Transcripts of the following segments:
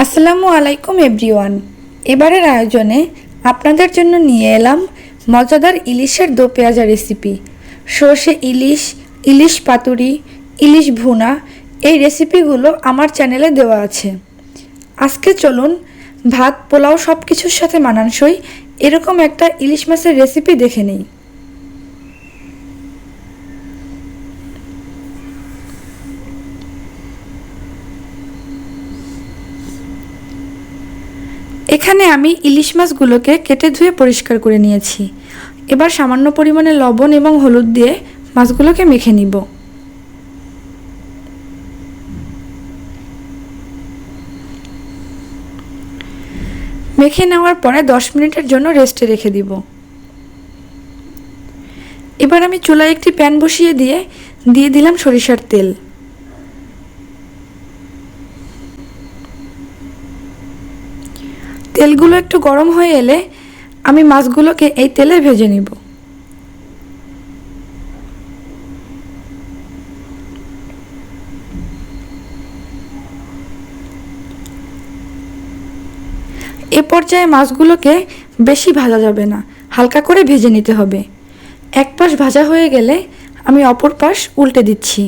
আসসালামু আলাইকুম এভরিওয়ান। এবারের আয়োজনে আপনাদের জন্য নিয়ে এলাম মজাদার ইলিশের দো পেঁয়াজা রেসিপি। সর্ষে ইলিশ, ইলিশ পাতুরি, ইলিশ ভুনা, এই রেসিপিগুলো আমার চ্যানেলে দেওয়া আছে। আজকে চলুন ভাত, পোলাও সব কিছুর সাথে মানানসই এরকম একটা ইলিশ মাছের রেসিপি দেখে নিই। এখানে আমি ইলিশ মাছগুলোকে কেটে ধুয়ে পরিষ্কার করে নিয়েছি। এবার সামান্য পরিমাণে লবণ এবং হলুদ দিয়ে মাছগুলোকে মেখে নিব। মেখে নেওয়ার পরে 10 মিনিটের জন্য রেস্টে রেখে দিব। এবার আমি চুলায় একটি প্যান বসিয়ে দিয়ে দিলাম সরিষার তেল। তেলগুলো একটু গরম হয়ে এলে আমি মাছগুলোকে এই তেলে ভেজে নিব। এ পর্যায়ে মাছগুলোকে বেশি ভাজা যাবে না, হালকা করে ভেজে নিতে হবে। এক পাশ ভাজা হয়ে গেলে আমি অপর পাশ উল্টে দিচ্ছি।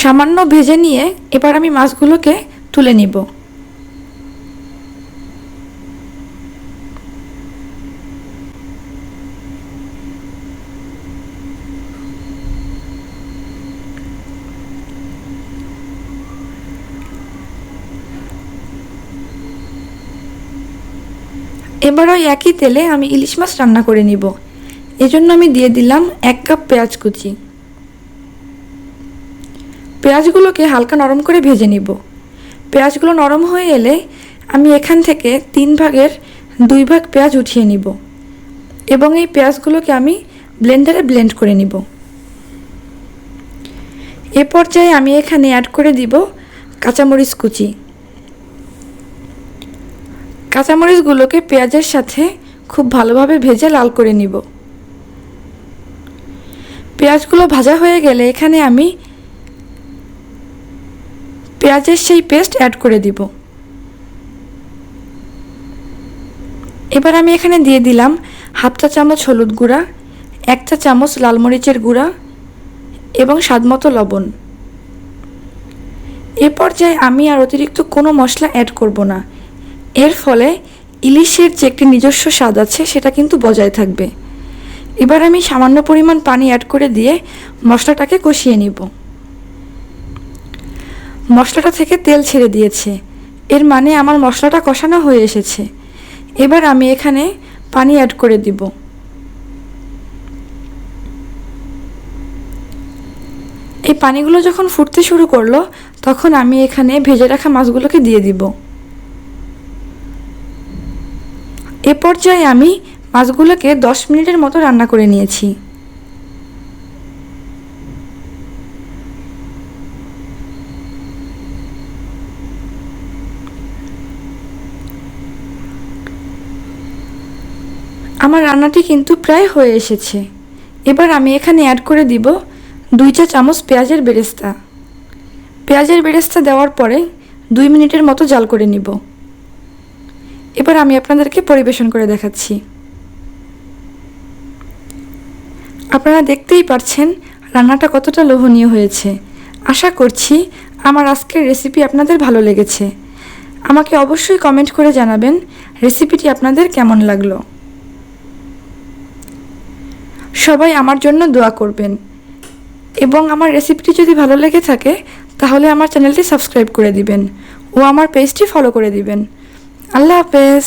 সামান্য ভেজে নিয়ে এবার আমি মাছগুলোকে তুলে নিব। এবার ওই একই তেলে আমি ইলিশ মাছ রান্না করে নিব। এজন্য আমি দিয়ে দিলাম 1 কাপ পেঁয়াজ কুচি। পেঁয়াজগুলোকে হালকা নরম করে ভেজে নিব। পেঁয়াজগুলো নরম হয়ে এলে আমি এখান থেকে 3 ভাগের 2 ভাগ পেঁয়াজ উঠিয়ে নিব এবং এই পেঁয়াজগুলোকে আমি ব্লেন্ডারে ব্লেন্ড করে নিব। এ পর্যায়ে আমি এখানে অ্যাড করে দিব কাঁচামরিচ কুচি। কাঁচামরিচগুলোকে পেঁয়াজের সাথে খুব ভালোভাবে ভেজে লাল করে নিব। পেঁয়াজগুলো ভাজা হয়ে গেলে এখানে আমি পেঁয়াজের সেই পেস্ট অ্যাড করে দিব। এবার আমি এখানে দিয়ে দিলাম 1/2 চা চামচ হলুদ গুঁড়া, 1 চা চামচ লাল মরিচের গুঁড়া এবং স্বাদমতো লবণ। এ পর্যায়ে আমি আর অতিরিক্ত কোনো মশলা অ্যাড করব না। এর ফলে ইলিশের যে একটি নিজস্ব স্বাদ আছে সেটা কিন্তু বজায় থাকবে। এবার আমি সামান্য পরিমাণ পানি অ্যাড করে দিয়ে মশলাটাকে কষিয়ে নিব। মশলাটা থেকে তেল ছেড়ে দিয়েছে, এর মানে আমার মশলাটা কষানো হয়ে এসেছে। এবার আমি এখানে পানি অ্যাড করে দিব। এই পানিগুলো যখন ফুটতে শুরু করলো তখন আমি এখানে ভেজে রাখা মাছগুলোকে দিয়ে দিব। এ পর্যায়ে আমি মাছগুলোকে 10 মিনিটের মতো রান্না করে নিয়েছি। আমার রান্নাটি কিন্তু প্রায় হয়ে এসেছে। এবার আমি এখানে অ্যাড করে দিব 2 চা চামচ পেঁয়াজের বেরেস্তা। পেঁয়াজের বেরেস্তা দেওয়ার পরে 2 মিনিটের মতো জাল করে নিব। এবার আমি আপনাদেরকে পরিবেশন করে দেখাচ্ছি। আপনারা দেখতেই পাচ্ছেন রান্নাটা কতটা লোভনীয় হয়েছে। আশা করছি আমার আজকের রেসিপি আপনাদের ভালো লেগেছে। আমাকে অবশ্যই কমেন্ট করে জানাবেন রেসিপিটি আপনাদের কেমন লাগলো। সবাই আমার জন্য দোয়া করবেন এবং আমার রেসিপিটি যদি ভালো লেগে থাকে তাহলে আমার চ্যানেলটি সাবস্ক্রাইব করে দিবেন ও আমার পেজটি ফলো করে দিবেন। আল্লাহ হাফেজ।